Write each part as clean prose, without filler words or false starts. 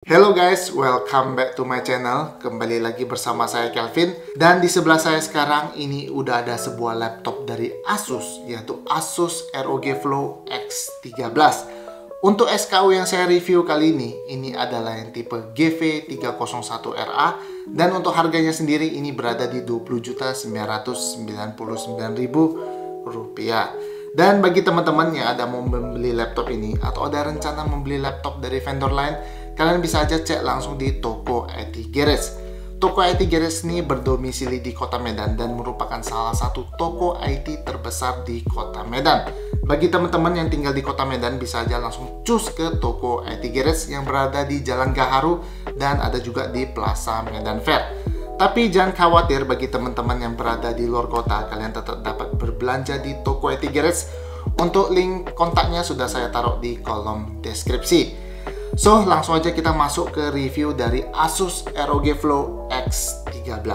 Hello guys, welcome back to my channel. Kembali lagi bersama saya Kelvin. Dan di sebelah saya sekarang ini udah ada sebuah laptop dari Asus, yaitu Asus ROG Flow X13. Untuk SKU yang saya review kali ini adalah yang tipe GV301RA. Dan untuk harganya sendiri ini berada di Rp20.999.000. Dan bagi teman-teman yang ada mau membeli laptop ini atau ada rencana membeli laptop dari vendor lain, kalian bisa aja cek langsung di toko IT Garage. Toko IT Garage ini berdomisili di Kota Medan dan merupakan salah satu toko IT terbesar di Kota Medan. Bagi teman-teman yang tinggal di Kota Medan bisa aja langsung cus ke toko IT Garage yang berada di Jalan Gaharu dan ada juga di Plaza Medan Fair. Tapi jangan khawatir, bagi teman-teman yang berada di luar kota, kalian tetap dapat berbelanja di toko IT Garage. Untuk link kontaknya sudah saya taruh di kolom deskripsi. So, langsung aja kita masuk ke review dari Asus ROG Flow X13.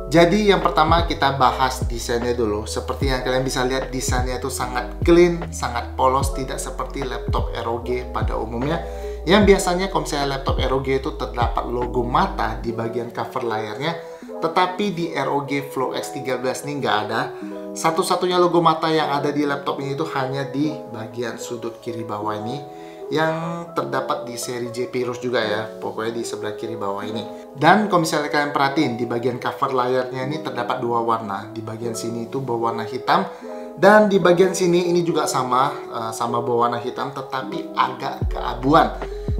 Jadi yang pertama kita bahas desainnya dulu. Seperti yang kalian bisa lihat, desainnya itu sangat clean, sangat polos, tidak seperti laptop ROG pada umumnya. Yang biasanya kalau misalnya laptop ROG itu terdapat logo mata di bagian cover layarnya, tetapi di ROG Flow X13 ini nggak ada. Satu-satunya logo mata yang ada di laptop ini itu hanya di bagian sudut kiri bawah ini, yang terdapat di seri Zephyrus juga ya, pokoknya di sebelah kiri bawah ini. Dan kalau misalnya kalian perhatiin, di bagian cover layarnya ini terdapat dua warna. Di bagian sini itu berwarna hitam, dan di bagian sini ini juga sama berwarna hitam tetapi agak keabuan.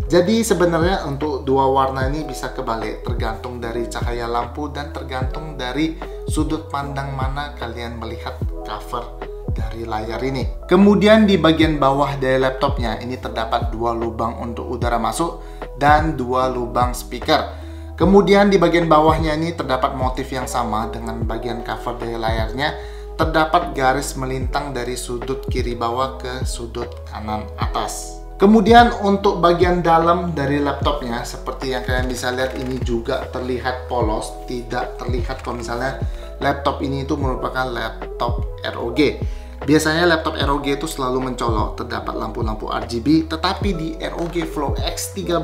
Jadi sebenarnya untuk dua warna ini bisa kebalik, tergantung dari cahaya lampu dan tergantung dari sudut pandang mana kalian melihat cover dari layar ini. Kemudian di bagian bawah dari laptopnya ini terdapat dua lubang untuk udara masuk dan dua lubang speaker. Kemudian di bagian bawahnya ini terdapat motif yang sama dengan bagian cover dari layarnya. Terdapat garis melintang dari sudut kiri bawah ke sudut kanan atas. Kemudian untuk bagian dalam dari laptopnya, seperti yang kalian bisa lihat, ini juga terlihat polos, tidak terlihat kalau misalnya laptop ini itu merupakan laptop ROG. Biasanya laptop ROG itu selalu mencolok, terdapat lampu-lampu RGB, tetapi di ROG Flow X13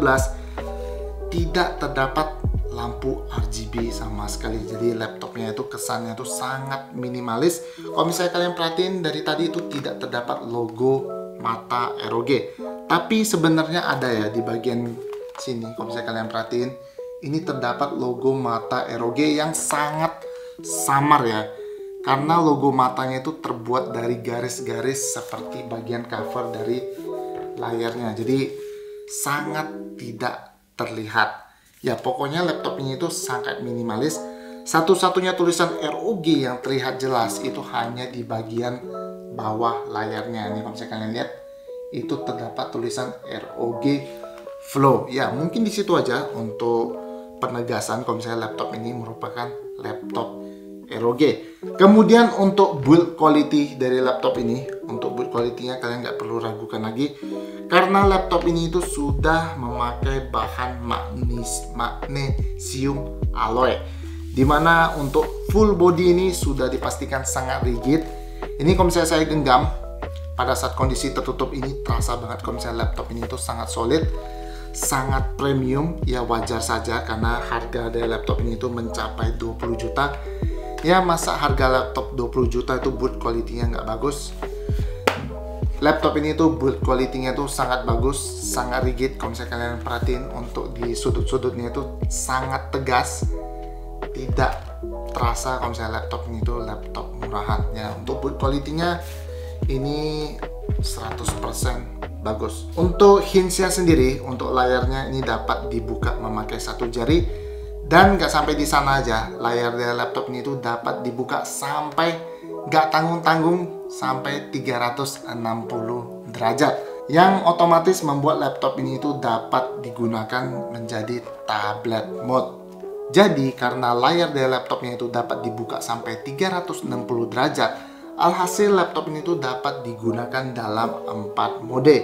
tidak terdapat lampu RGB sama sekali. Jadi laptopnya itu kesannya itu sangat minimalis. Kalau misalnya kalian perhatiin dari tadi itu tidak terdapat logo mata ROG. Tapi sebenarnya ada ya di bagian sini. Kalau misalnya kalian perhatiin, ini terdapat logo mata ROG yang sangat samar ya. Karena logo matanya itu terbuat dari garis-garis seperti bagian cover dari layarnya. Jadi sangat tidak terlihat. Ya pokoknya laptop ini itu sangat minimalis. Satu-satunya tulisan ROG yang terlihat jelas itu hanya di bagian bawah layarnya. Ini kalau misalnya kalian lihat, itu terdapat tulisan ROG Flow. Ya mungkin di situ aja untuk penegasan kalau misalnya laptop ini merupakan laptop ROG. Kemudian untuk build quality dari laptop ini, untuk build quality-nya kalian nggak perlu ragukan lagi, karena laptop ini itu sudah memakai bahan magnesium alloy, dimana untuk full body ini sudah dipastikan sangat rigid. Ini kalau misalnya saya genggam pada saat kondisi tertutup ini terasa banget kalau misalnya laptop ini itu sangat solid, sangat premium. Ya wajar saja karena harga dari laptop ini itu mencapai 20 juta. Ya masa harga laptop 20 juta itu build quality-nya nggak bagus. Laptop ini tuh build quality-nya tuh sangat bagus, sangat rigid. Kalau misalnya kalian perhatiin untuk di sudut-sudutnya itu sangat tegas, tidak terasa kalau misalnya laptop ini tuh laptop murahan. Ya untuk build quality-nya ini 100% bagus. Untuk hintsnya sendiri, untuk layarnya ini dapat dibuka memakai satu jari. Dan nggak sampai di sana aja, layar dari laptop ini tuh dapat dibuka sampai nggak tanggung-tanggung sampai 360 derajat, yang otomatis membuat laptop ini itu dapat digunakan menjadi tablet mode. Jadi karena layar dari laptopnya itu dapat dibuka sampai 360 derajat, alhasil laptop ini tuh dapat digunakan dalam 4 mode.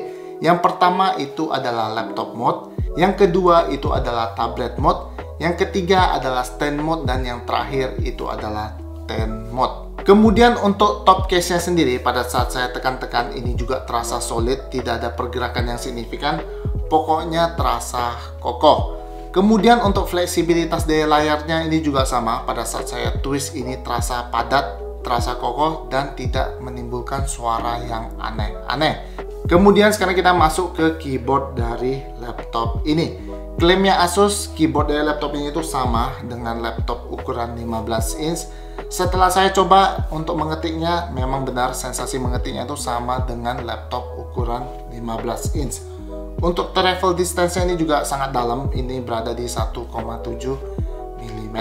Yang pertama itu adalah laptop mode, yang kedua itu adalah tablet mode, yang ketiga adalah stand mode, dan yang terakhir itu adalah tent mode. Kemudian untuk top case-nya sendiri, pada saat saya tekan-tekan ini juga terasa solid, tidak ada pergerakan yang signifikan. pokoknya terasa kokoh. Kemudian untuk fleksibilitas dari layarnya ini juga sama, pada saat saya twist ini terasa padat, terasa kokoh, dan tidak menimbulkan suara yang aneh-aneh. Kemudian sekarang kita masuk ke keyboard dari laptop ini. Klaimnya Asus, keyboard dari laptop ini itu sama dengan laptop ukuran 15 inch. Setelah saya coba untuk mengetiknya, memang benar sensasi mengetiknya itu sama dengan laptop ukuran 15 inch. Untuk travel distance ini juga sangat dalam, ini berada di 1,7 mm.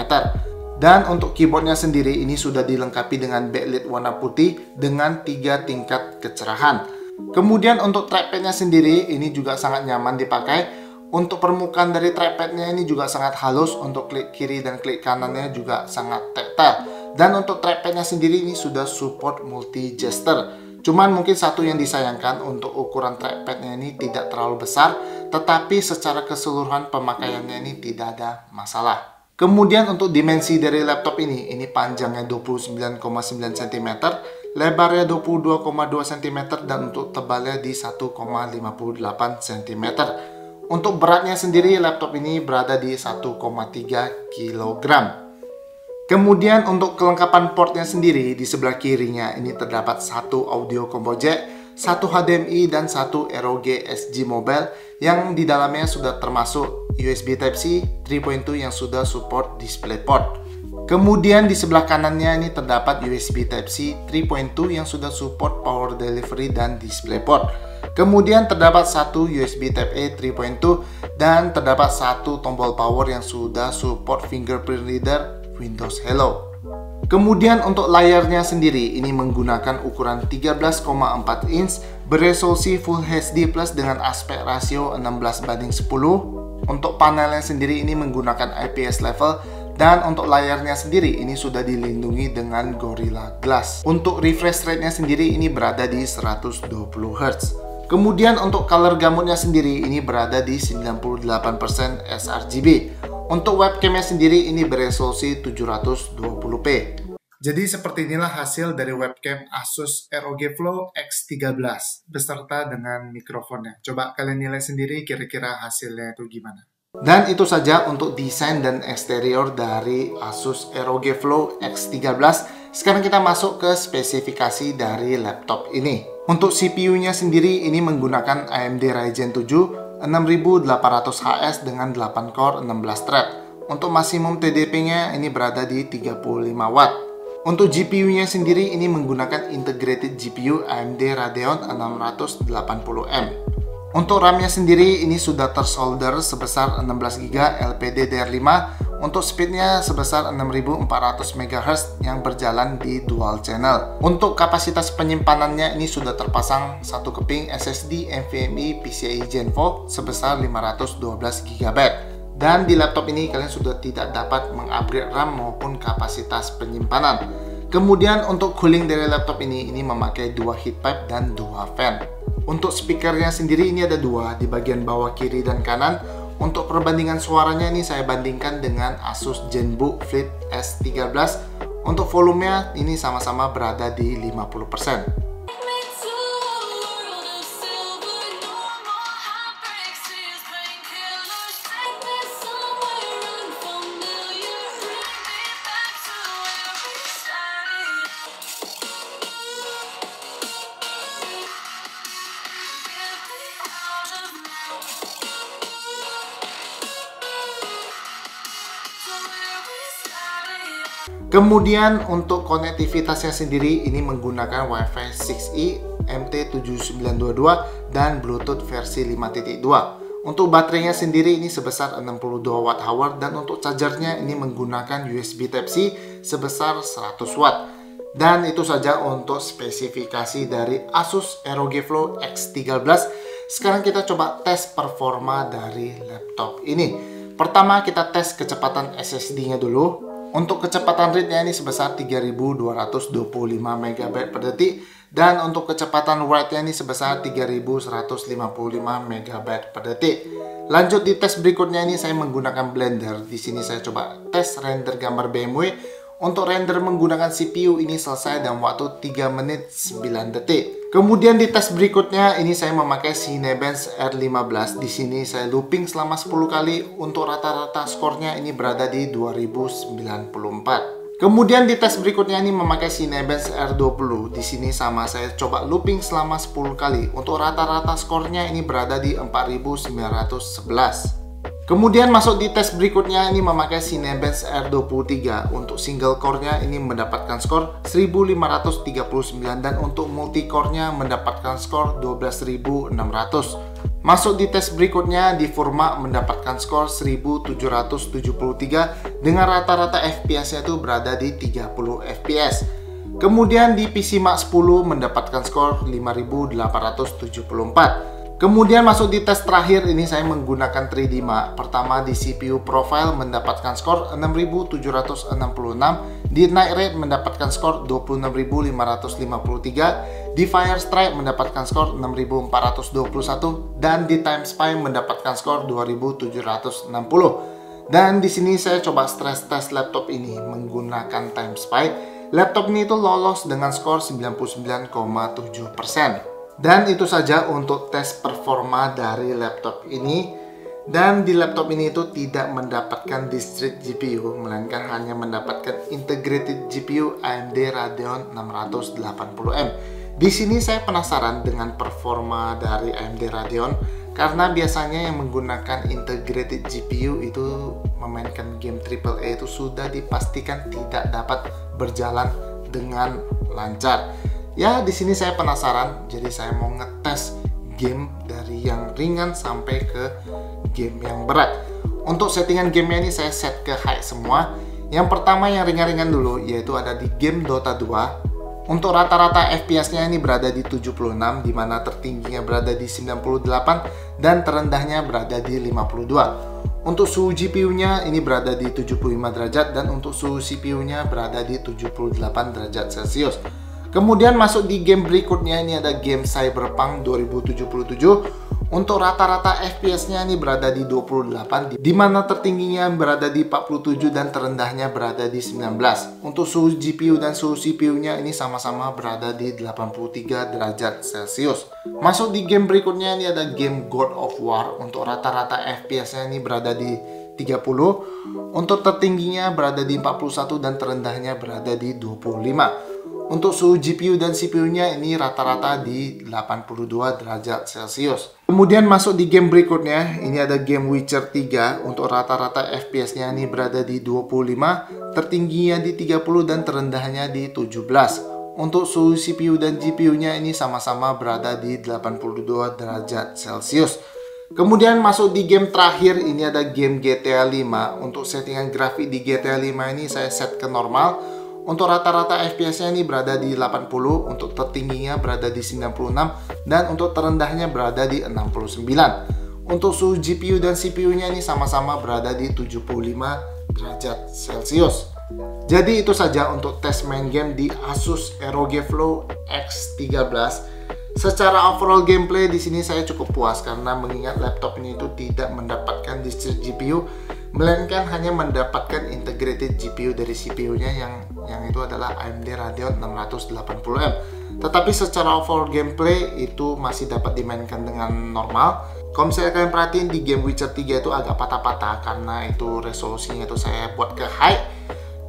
Dan untuk keyboardnya sendiri ini sudah dilengkapi dengan backlit warna putih dengan 3 tingkat kecerahan. Kemudian untuk trackpadnya sendiri ini juga sangat nyaman dipakai. Untuk permukaan dari trackpadnya ini juga sangat halus, untuk klik kiri dan klik kanannya juga sangat tactile. Dan untuk trackpadnya sendiri ini sudah support multi gesture. Cuman mungkin satu yang disayangkan, untuk ukuran trackpadnya ini tidak terlalu besar, tetapi secara keseluruhan pemakaiannya ini tidak ada masalah. Kemudian untuk dimensi dari laptop ini panjangnya 29,9 cm, lebarnya 22,2 cm, dan untuk tebalnya di 1,58 cm. Untuk beratnya sendiri, laptop ini berada di 1,3 kg. Kemudian untuk kelengkapan portnya sendiri, di sebelah kirinya ini terdapat satu audio combo jack, satu HDMI, dan satu ROG SG Mobile yang di dalamnya sudah termasuk USB Type-C 3.2 yang sudah support DisplayPort. Kemudian di sebelah kanannya ini terdapat USB Type-C 3.2 yang sudah support power delivery dan DisplayPort. Kemudian terdapat satu USB Type-A 3.2 dan terdapat satu tombol power yang sudah support fingerprint reader Windows Hello. Kemudian untuk layarnya sendiri ini menggunakan ukuran 13,4 inch beresolusi Full HD Plus dengan aspek rasio 16:10. Untuk panelnya sendiri ini menggunakan IPS level, dan untuk layarnya sendiri ini sudah dilindungi dengan Gorilla Glass. Untuk refresh rate-nya sendiri ini berada di 120 Hz. Kemudian untuk color gamutnya sendiri ini berada di 98% sRGB. Untuk webcamnya sendiri ini beresolusi 720p. Jadi seperti inilah hasil dari webcam Asus ROG Flow X13 beserta dengan mikrofonnya. Coba kalian nilai sendiri kira-kira hasilnya itu gimana. Dan itu saja untuk desain dan eksterior dari Asus ROG Flow X13. Sekarang kita masuk ke spesifikasi dari laptop ini. Untuk CPU-nya sendiri ini menggunakan AMD Ryzen 7 6800HS dengan 8 core 16 thread. Untuk maksimum TDP-nya ini berada di 35 watt. Untuk GPU-nya sendiri ini menggunakan integrated GPU AMD Radeon 680M. Untuk RAM-nya sendiri ini sudah tersolder sebesar 16GB LPDDR5. Untuk speednya sebesar 6400 MHz yang berjalan di dual channel. Untuk kapasitas penyimpanannya ini sudah terpasang satu keping SSD NVMe PCIe Gen 4 sebesar 512 GB. Dan di laptop ini kalian sudah tidak dapat mengupgrade RAM maupun kapasitas penyimpanan. Kemudian untuk cooling dari laptop ini memakai dua heat pipe dan dua fan. Untuk speakernya sendiri ini ada dua di bagian bawah kiri dan kanan. Untuk perbandingan suaranya ini saya bandingkan dengan Asus ZenBook Flip S13. Untuk volumenya ini sama-sama berada di 50%. Kemudian untuk konektivitasnya sendiri ini menggunakan Wi-Fi 6E, MT7922 dan Bluetooth versi 5.2. Untuk baterainya sendiri ini sebesar 62 Wh dan untuk chargernya ini menggunakan USB Type-C sebesar 100 Watt. Dan itu saja untuk spesifikasi dari Asus ROG Flow X13. Sekarang kita coba tes performa dari laptop ini. Pertama kita tes kecepatan SSD-nya dulu. Untuk kecepatan read-nya ini sebesar 3225 MB per detik dan untuk kecepatan write-nya ini sebesar 3155 MB per detik. Lanjut di tes berikutnya ini saya menggunakan Blender. Di sini saya coba tes render gambar BMW. Untuk render menggunakan CPU ini selesai dalam waktu 3 menit 9 detik. Kemudian di tes berikutnya ini saya memakai Cinebench R15. Di sini saya looping selama 10 kali. Untuk rata-rata skornya ini berada di 2094. Kemudian di tes berikutnya ini memakai Cinebench R20. Di sini sama, saya coba looping selama 10 kali. Untuk rata-rata skornya ini berada di 4911. Kemudian masuk di tes berikutnya ini memakai Cinebench R23. Untuk single core-nya ini mendapatkan skor 1539 dan untuk multi core-nya mendapatkan skor 12600. Masuk di tes berikutnya di Furma mendapatkan skor 1773 dengan rata-rata FPS-nya itu berada di 30 FPS. Kemudian di PC Mark 10 mendapatkan skor 5874. Kemudian masuk di tes terakhir, ini saya menggunakan 3D Mark. Pertama di CPU profile mendapatkan skor 6766, di night rate mendapatkan skor 26553, di fire strike mendapatkan skor 6421 dan di time spy mendapatkan skor 2760. Dan di sini saya coba stress test laptop ini menggunakan time spy. Laptop ini itu lolos dengan skor 99,7%. Dan itu saja untuk tes performa dari laptop ini. Dan di laptop ini itu tidak mendapatkan discrete GPU, melainkan hanya mendapatkan integrated GPU AMD Radeon 680M. Di sini saya penasaran dengan performa dari AMD Radeon, karena biasanya yang menggunakan integrated GPU itu memainkan game AAA itu sudah dipastikan tidak dapat berjalan dengan lancar. Ya, di sini saya penasaran, jadi saya mau ngetes game dari yang ringan sampai ke game yang berat. Untuk settingan gamenya ini saya set ke high semua. Yang pertama yang ringan-ringan dulu, yaitu ada di game Dota 2. Untuk rata-rata FPS-nya ini berada di 76, di mana tertingginya berada di 98 dan terendahnya berada di 52. Untuk suhu GPU-nya ini berada di 75 derajat dan untuk suhu CPU-nya berada di 78 derajat Celcius. Kemudian masuk di game berikutnya, ini ada game Cyberpunk 2077. Untuk rata-rata FPS-nya ini berada di 28, di mana tertingginya berada di 47 dan terendahnya berada di 19. Untuk suhu GPU dan suhu CPU-nya ini sama-sama berada di 83 derajat Celcius. Masuk di game berikutnya, ini ada game God of War. Untuk rata-rata FPS-nya ini berada di 30. Untuk tertingginya berada di 41 dan terendahnya berada di 25. Untuk suhu GPU dan CPU-nya ini rata-rata di 82 derajat Celcius. Kemudian masuk di game berikutnya, ini ada game Witcher 3. Untuk rata-rata FPS-nya ini berada di 25, tertingginya di 30 dan terendahnya di 17. Untuk suhu CPU dan GPU-nya ini sama-sama berada di 82 derajat Celcius. Kemudian masuk di game terakhir, ini ada game GTA 5. Untuk settingan grafik di GTA 5 ini saya set ke normal. Untuk rata-rata FPS-nya ini berada di 80, untuk tertingginya berada di 96, dan untuk terendahnya berada di 69. Untuk suhu GPU dan CPU-nya ini sama-sama berada di 75 derajat Celcius. Jadi itu saja untuk tes main game di Asus ROG Flow X13. Secara overall gameplay di sini saya cukup puas karena mengingat laptop ini itu tidak mendapatkan discrete GPU, melainkan hanya mendapatkan integrated GPU dari CPU-nya yang itu adalah AMD Radeon 680M. Tetapi secara overall gameplay itu masih dapat dimainkan dengan normal. Kalau misalnya kalian perhatiin di game Witcher 3 itu agak patah-patah karena itu resolusinya itu saya buat ke high.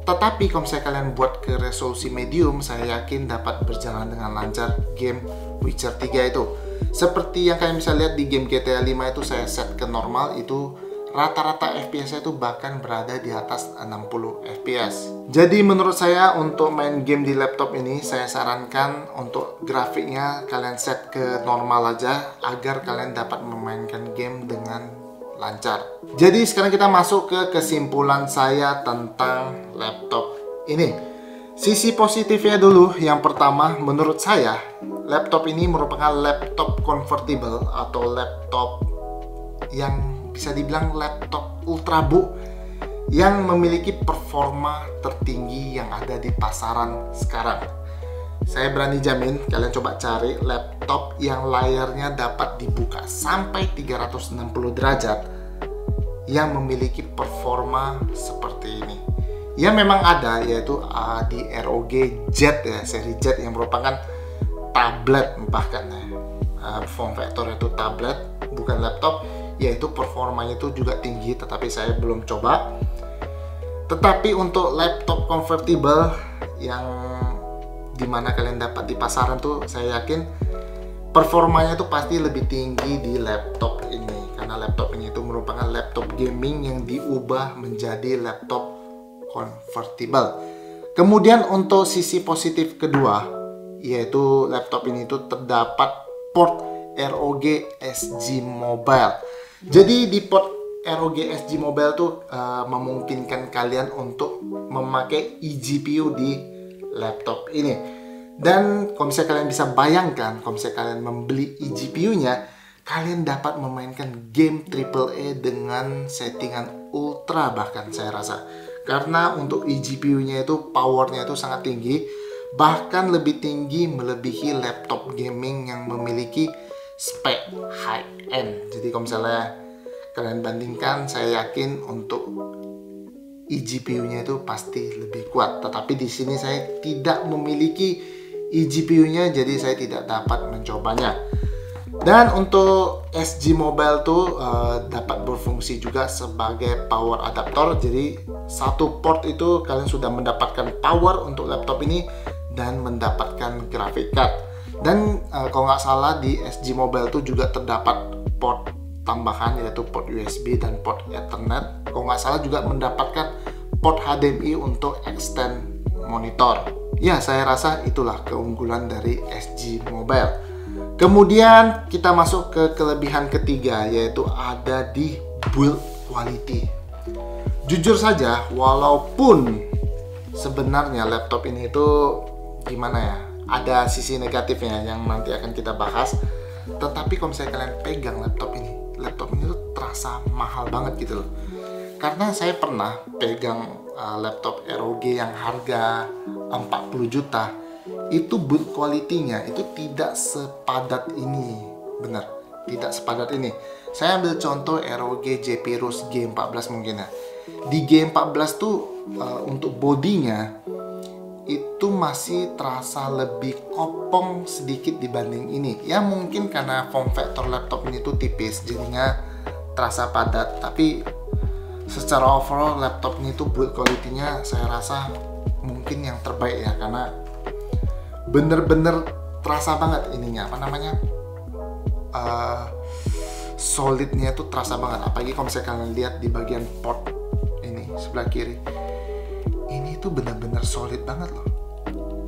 Tetapi kalau misalnya kalian buat ke resolusi medium, saya yakin dapat berjalan dengan lancar game Witcher 3 itu. Seperti yang kalian bisa lihat di game GTA 5 itu saya set ke normal, itu rata-rata FPS-nya itu bahkan berada di atas 60 FPS. Jadi menurut saya untuk main game di laptop ini, saya sarankan untuk grafiknya kalian set ke normal aja agar kalian dapat memainkan game dengan lancar. Jadi sekarang kita masuk ke kesimpulan saya tentang laptop ini. Sisi positifnya dulu, yang pertama menurut saya laptop ini merupakan laptop convertible atau laptop yang bisa dibilang laptop ultrabook yang memiliki performa tertinggi yang ada di pasaran sekarang. Saya berani jamin kalian coba cari laptop yang layarnya dapat dibuka sampai 360 derajat yang memiliki performa seperti ini. Ya memang ada, yaitu di ROG Z ya, seri Z yang merupakan tablet bahkan ya. Form factor itu tablet bukan laptop, yaitu performanya itu juga tinggi, tetapi saya belum coba. Tetapi untuk laptop convertible yang dimana kalian dapat di pasaran tuh, saya yakin performanya tuh pasti lebih tinggi di laptop ini, karena laptop ini itu merupakan laptop gaming yang diubah menjadi laptop convertible. Kemudian untuk sisi positif kedua, yaitu laptop ini tuh terdapat port ROG SG Mobile. Jadi di port ROG SG Mobile tuh memungkinkan kalian untuk memakai eGPU di laptop ini. Dan kalau misalnya kalian bisa bayangkan, kalau misalnya kalian membeli eGPU-nya, kalian dapat memainkan game AAA dengan settingan ultra bahkan saya rasa. Karena untuk eGPU-nya itu powernya itu sangat tinggi, bahkan lebih tinggi melebihi laptop gaming yang memiliki spek high end. Jadi kalau misalnya kalian bandingkan, saya yakin untuk eGPU-nya itu pasti lebih kuat. Tetapi di sini saya tidak memiliki eGPU-nya, jadi saya tidak dapat mencobanya. Dan untuk SG Mobile tuh dapat berfungsi juga sebagai power adaptor. Jadi satu port itu kalian sudah mendapatkan power untuk laptop ini dan mendapatkan graphic card. Dan kalau nggak salah di SG Mobile tuh juga terdapat port tambahan, yaitu port USB dan port Ethernet. Kalau nggak salah juga mendapatkan port HDMI untuk extend monitor. Ya, saya rasa itulah keunggulan dari SG Mobile. Kemudian kita masuk ke kelebihan ketiga, yaitu ada di build quality. Jujur saja, walaupun sebenarnya laptop ini itu gimana ya, ada sisi negatifnya yang nanti akan kita bahas. Tetapi kalau misalnya kalian pegang laptop ini tuh terasa mahal banget gitu loh. Karena saya pernah pegang laptop ROG yang harga 40 juta. Itu build quality-nya itu tidak sepadat ini. Benar, tidak sepadat ini. Saya ambil contoh ROG Zephyrus G14 mungkin ya. Di G14 tuh untuk bodinya itu masih terasa lebih kopong sedikit dibanding ini. Ya mungkin karena form factor laptop ini tuh tipis, jadinya terasa padat. Tapi secara overall laptop ini tuh build quality-nya saya rasa mungkin yang terbaik ya, karena bener-bener terasa banget ininya, apa namanya, solidnya tuh terasa banget. Apalagi kalau misalnya kalian lihat di bagian port ini sebelah kiri, ini tuh bener-bener solid banget loh.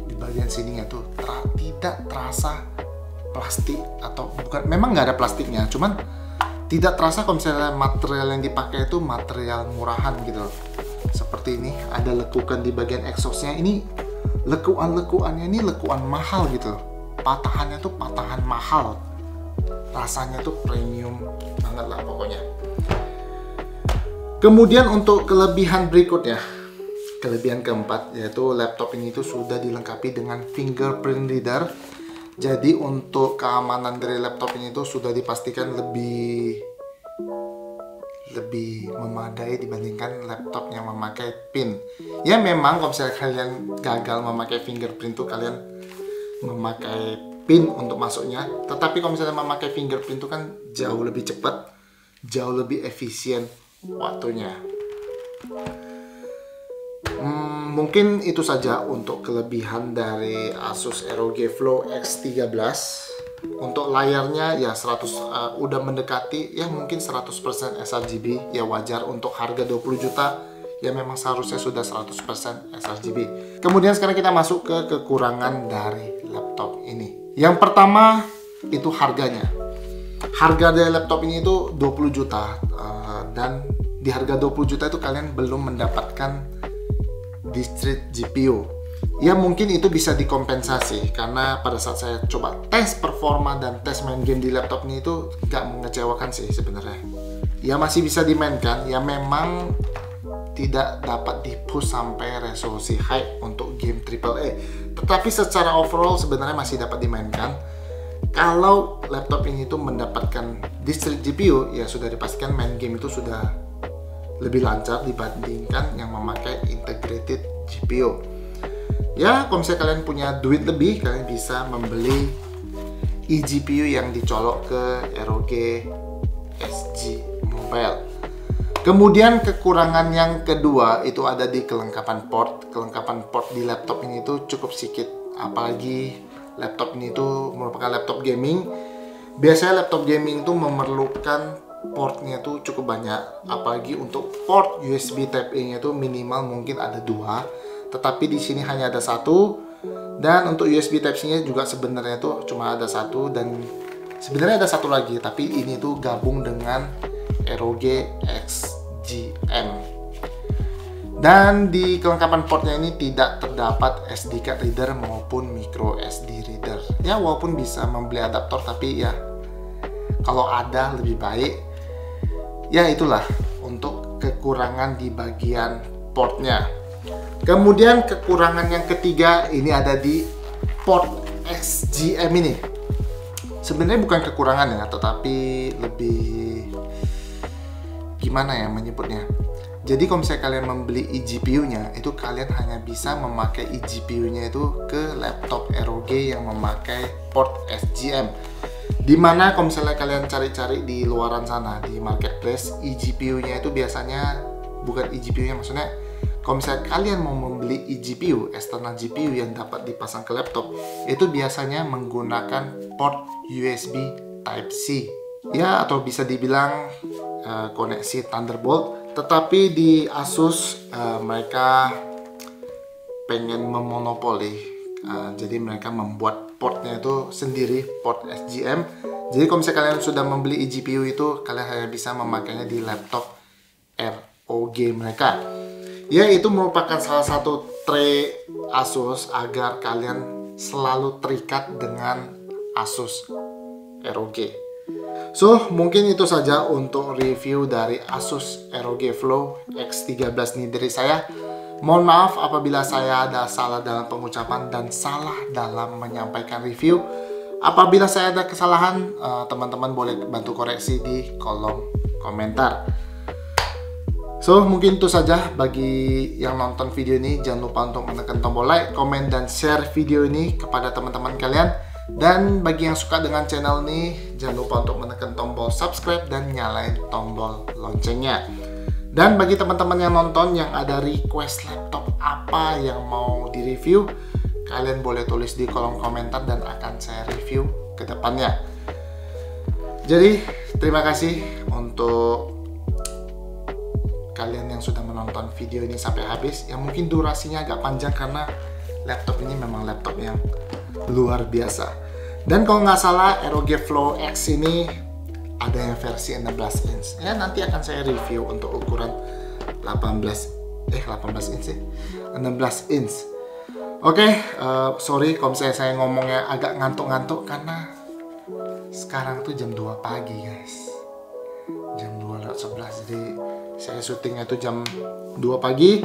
Di bagian sininya tuh tidak terasa plastik, atau bukan, memang nggak ada plastiknya, cuman tidak terasa kalau misalnya material yang dipakai itu material murahan gitu loh. Seperti ini, ada lekukan di bagian exhaustnya. Ini lekuan-lekuannya ini lekuan mahal gitu loh. Patahannya tuh patahan mahal. Rasanya tuh premium banget lah pokoknya. Kemudian untuk kelebihan berikutnya, kelebihan keempat, yaitu laptop ini tuh sudah dilengkapi dengan fingerprint reader. Jadi untuk keamanan dari laptop ini tuh sudah dipastikan lebih memadai dibandingkan laptop yang memakai pin. Ya memang kalau misalnya kalian gagal memakai fingerprint tuh kalian memakai pin untuk masuknya. Tetapi kalau misalnya memakai fingerprint tuh kan jauh lebih cepat, jauh lebih efisien waktunya. Mungkin itu saja untuk kelebihan dari Asus ROG Flow X13. Untuk layarnya ya 100 udah mendekati ya mungkin 100% sRGB. Ya wajar untuk harga 20 juta. Ya memang seharusnya sudah 100% sRGB. Kemudian sekarang kita masuk ke kekurangan dari laptop ini. Yang pertama itu harganya. Harga dari laptop ini itu 20 juta. Dan di harga 20 juta itu kalian belum mendapatkan discrete GPU. Ya mungkin itu bisa dikompensasi, karena pada saat saya coba tes performa dan tes main game di laptop ini itu nggak mengecewakan sih sebenarnya. Ya masih bisa dimainkan, ya memang tidak dapat di-push sampai resolusi high untuk game AAA. Tetapi secara overall sebenarnya masih dapat dimainkan. Kalau laptop ini tuh mendapatkan discrete GPU, ya sudah dipastikan main game itu sudah lebih lancar dibandingkan yang memakai integrated GPU. Ya, kalau misalnya kalian punya duit lebih, kalian bisa membeli eGPU yang dicolok ke ROG SG Mobile. Kemudian kekurangan yang kedua itu ada di kelengkapan port. Kelengkapan port di laptop ini tuh cukup sedikit, apalagi laptop ini tuh merupakan laptop gaming. Biasanya laptop gaming tuh memerlukan portnya tuh cukup banyak, apalagi untuk port USB Type A nya tuh minimal mungkin ada 2, tetapi di sini hanya ada 1. Dan untuk USB Type C nya juga sebenarnya tuh cuma ada 1, dan sebenarnya ada 1 lagi, tapi ini tuh gabung dengan ROG XGM. Dan di kelengkapan portnya ini tidak terdapat SD card reader maupun micro SD reader. Ya, walaupun bisa membeli adaptor, tapi ya kalau ada lebih baik. Ya, itulah untuk kekurangan di bagian portnya. Kemudian kekurangan yang ketiga ini ada di port XGM ini. Sebenarnya bukan kekurangan ya, tetapi lebih gimana ya menyebutnya. Jadi kalau misalnya kalian membeli eGPU-nya, itu kalian hanya bisa memakai eGPU-nya itu ke laptop ROG yang memakai port SGM. Dimana kalau misalnya kalian cari-cari di luaran sana, di marketplace, eGPU-nya itu biasanya, bukan eGPU-nya maksudnya, kalau misalnya kalian mau membeli eGPU, external GPU yang dapat dipasang ke laptop, itu biasanya menggunakan port USB Type-C. Ya, atau bisa dibilang koneksi Thunderbolt. Tetapi di Asus mereka pengen memonopoli, jadi mereka membuat portnya itu sendiri, port SGM. Jadi kalau misalnya kalian sudah membeli eGPU itu, kalian hanya bisa memakainya di laptop ROG mereka. Ya, itu merupakan salah satu trik Asus agar kalian selalu terikat dengan Asus ROG. So, mungkin itu saja untuk review dari Asus ROG Flow X13 ini dari saya. Mohon maaf apabila saya ada salah dalam pengucapan dan salah dalam menyampaikan review. Apabila saya ada kesalahan, teman-teman boleh bantu koreksi di kolom komentar. So, mungkin itu saja. Bagi yang nonton video ini, jangan lupa untuk menekan tombol like, komen, dan share video ini kepada teman-teman kalian. Dan bagi yang suka dengan channel ini, jangan lupa untuk menekan tombol subscribe dan nyalain tombol loncengnya. Dan bagi teman-teman yang nonton yang ada request laptop apa yang mau di-review, kalian boleh tulis di kolom komentar dan akan saya review ke depannya. Jadi, terima kasih untuk kalian yang sudah menonton video ini sampai habis. Ya, mungkin durasinya agak panjang karena laptop ini memang laptop yang luar biasa. Dan kalau nggak salah ROG Flow X ini ada yang versi 16 inch. Ya, nanti akan saya review untuk ukuran 18 inch sih, 16 inch. Oke, sorry kalau misalnya saya ngomongnya agak ngantuk-ngantuk karena sekarang tuh jam 2 pagi guys. Jam 2:11, jadi saya syutingnya itu jam 2 pagi.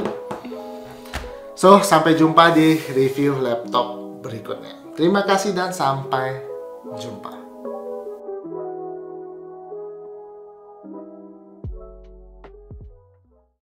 So, sampai jumpa di review laptop berikutnya. Terima kasih dan sampai jumpa.